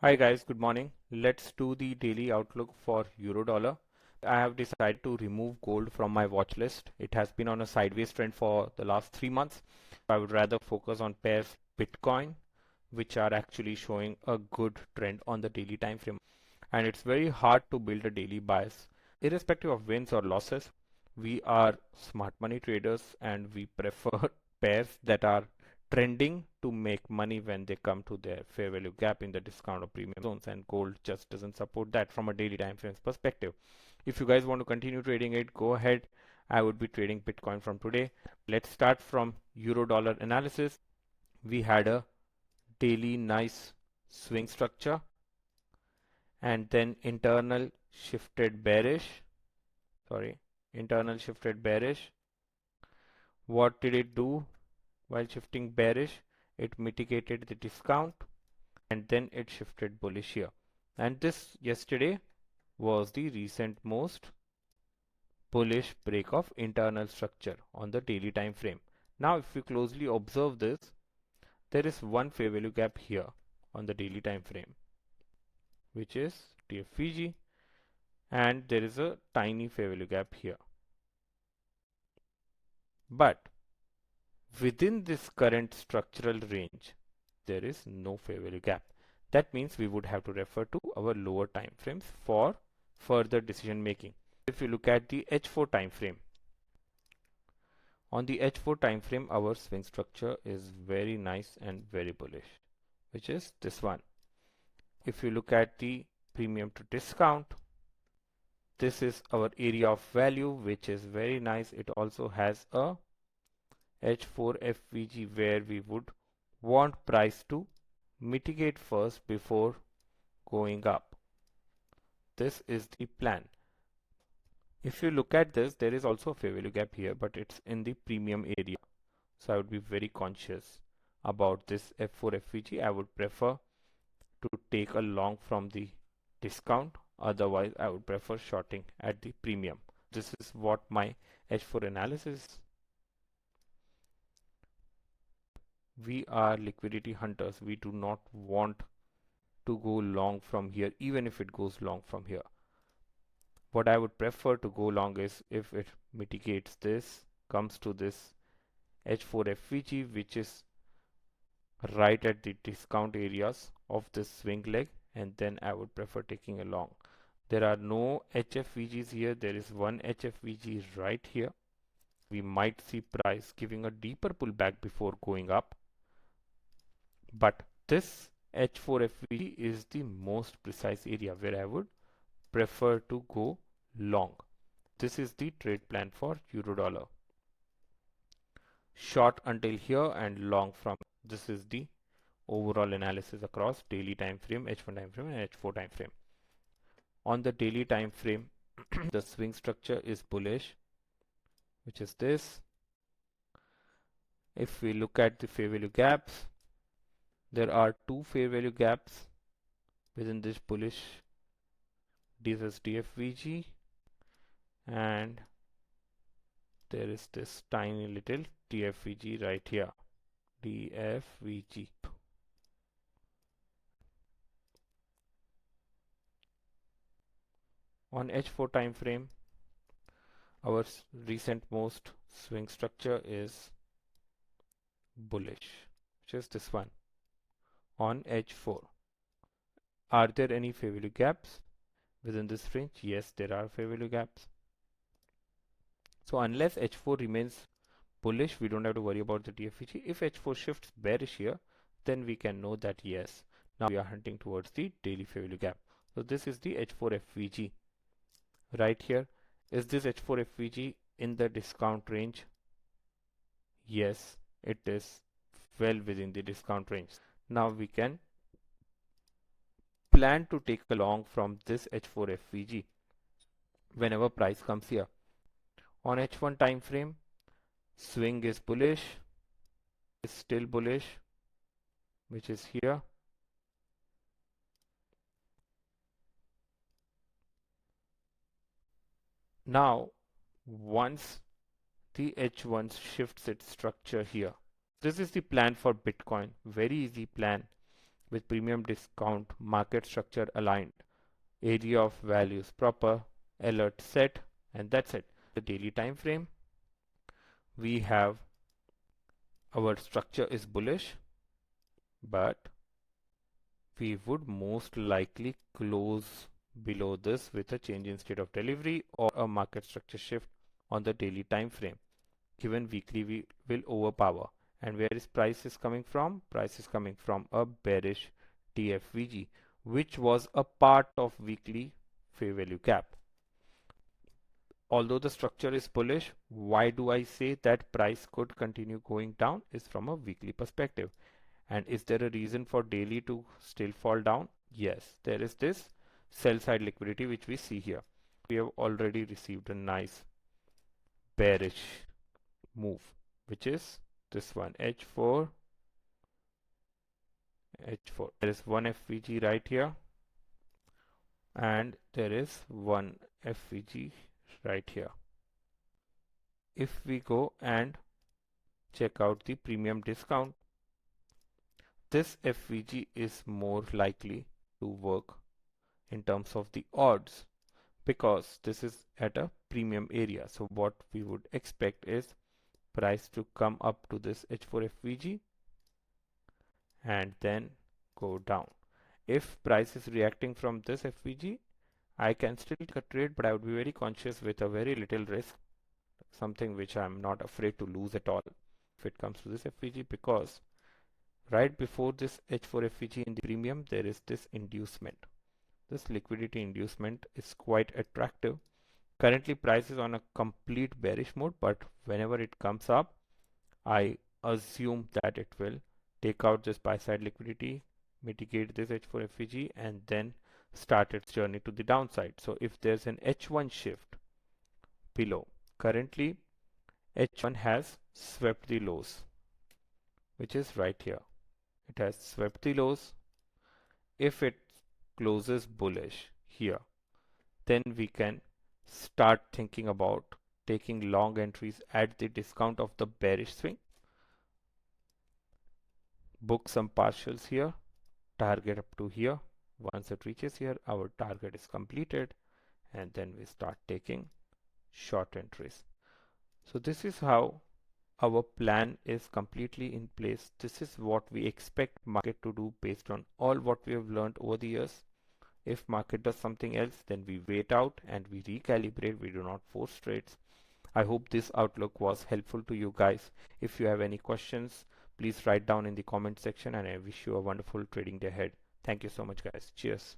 Hi guys, good morning. Let's do the daily outlook for euro dollar. I have decided to remove gold from my watch list. It has been on a sideways trend for the last 3 months. I would rather focus on pairs Bitcoin, which are actually showing a good trend on the daily time frame. And it's very hard to build a daily bias. Irrespective of wins or losses, we are smart money traders and we prefer pairs that are trending to make money when they come to their fair value gap in the discount or premium zones, and gold just doesn't support that from a daily time frames perspective. If you guys want to continue trading it, go ahead. I would be trading Bitcoin from today. Let's start from euro dollar analysis. We had a daily nice swing structure and then internal shifted bearish. What did it do while shifting bearish? It mitigated the discount and then it shifted bullish here. And this yesterday was the recent most bullish break of internal structure on the daily time frame. Now if you closely observe this, there is one fair value gap here on the daily time frame, which is TFVG, and there is a tiny fair value gap here. But within this current structural range, there is no fair value gap. That means we would have to refer to our lower time frames for further decision making. If you look at the H4 time frame, on the H4 time frame, our swing structure is very nice and very bullish, which is this one. If you look at the premium to discount, this is our area of value, which is very nice. It also has a H4 FVG where we would want price to mitigate first before going up. This is the plan. If you look at this, there is also a fair value gap here, but it's in the premium area. So I would be very conscious about this F4 FVG. I would prefer to take a long from the discount. Otherwise, I would prefer shorting at the premium. This is what my H4 analysis. We are liquidity hunters. We do not want to go long from here, even if it goes long from here. What I would prefer to go long is if it mitigates this, comes to this H4 FVG, which is right at the discount areas of this swing leg, and then I would prefer taking a long. There are no HFVGs here. There is one HFVG right here. We might see price giving a deeper pullback before going up, but this H4 FVG is the most precise area where I would prefer to go long. This is the trade plan for euro dollar. Short until here and long from. This is the overall analysis across daily time frame, H1 time frame and H4 time frame. On the daily time frame, the swing structure is bullish, which is this. If we look at the fair value gaps, there are two fair value gaps within this bullish. This is DFVG, and there is this tiny little TFVG right here, DFVG. On H4 time frame, our recent most swing structure is bullish, which is this one on H4. Are there any fair value gaps within this range? Yes, there are fair value gaps. So unless H4 remains bullish, we don't have to worry about the TFVG. If H4 shifts bearish here, then we can know that yes, now we are hunting towards the daily fair value gap. So this is the H4 FVG right here. Is this H4 FVG in the discount range? Yes, it is well within the discount range. Now we can plan to take a long from this H4 FVG whenever price comes here. On H1 time frame, swing is bullish, is still bullish, which is here. Now, once the H1 shifts its structure here, this is the plan for Bitcoin. Very easy plan. with premium discount, market structure aligned, area of values proper, alert set, and that's it. The daily time frame, we have our structure is bullish, but we would most likely close below this with a change in state of delivery or a market structure shift on the daily time frame. Given weekly, we will overpower. And where is price is coming from? Price is coming from a bearish TFVG, which was a part of weekly fair value gap. Although the structure is bullish, why do I say that price could continue going down is from a weekly perspective. And is there a reason for daily to still fall down? Yes, there is this sell side liquidity which we see here. We have already received a nice bearish move, which is this one, H4, H4. There is one FVG right here, and there is one FVG right here. If we go and check out the premium discount, this FVG is more likely to work in terms of the odds because this is at a premium area. So what we would expect is price to come up to this H4 FVG and then go down. If price is reacting from this FVG, I can still take a trade, but I would be very conscious with a very little risk, something which I'm not afraid to lose at all if it comes to this FVG, because right before this H4 FVG in the premium, there is this inducement. This liquidity inducement is quite attractive. Currently price is on a complete bearish mode, but whenever it comes up, I assume that it will take out this buy side liquidity, mitigate this H4 FVG, and then start its journey to the downside. So if there's an H1 shift below, currently H1 has swept the lows, which is right here. It has swept the lows. If it closes bullish here, then we can start thinking about taking long entries at the discount of the bearish swing. Book some partials here, target up to here. Once it reaches here, our target is completed, and then we start taking short entries. So this is how our plan is completely in place. This is what we expect market to do based on all what we have learned over the years. If market does something else, then we wait out and we recalibrate. We do not force trades. I hope this outlook was helpful to you guys. If you have any questions, please write down in the comment section, and I wish you a wonderful trading day ahead. Thank you so much, guys. Cheers.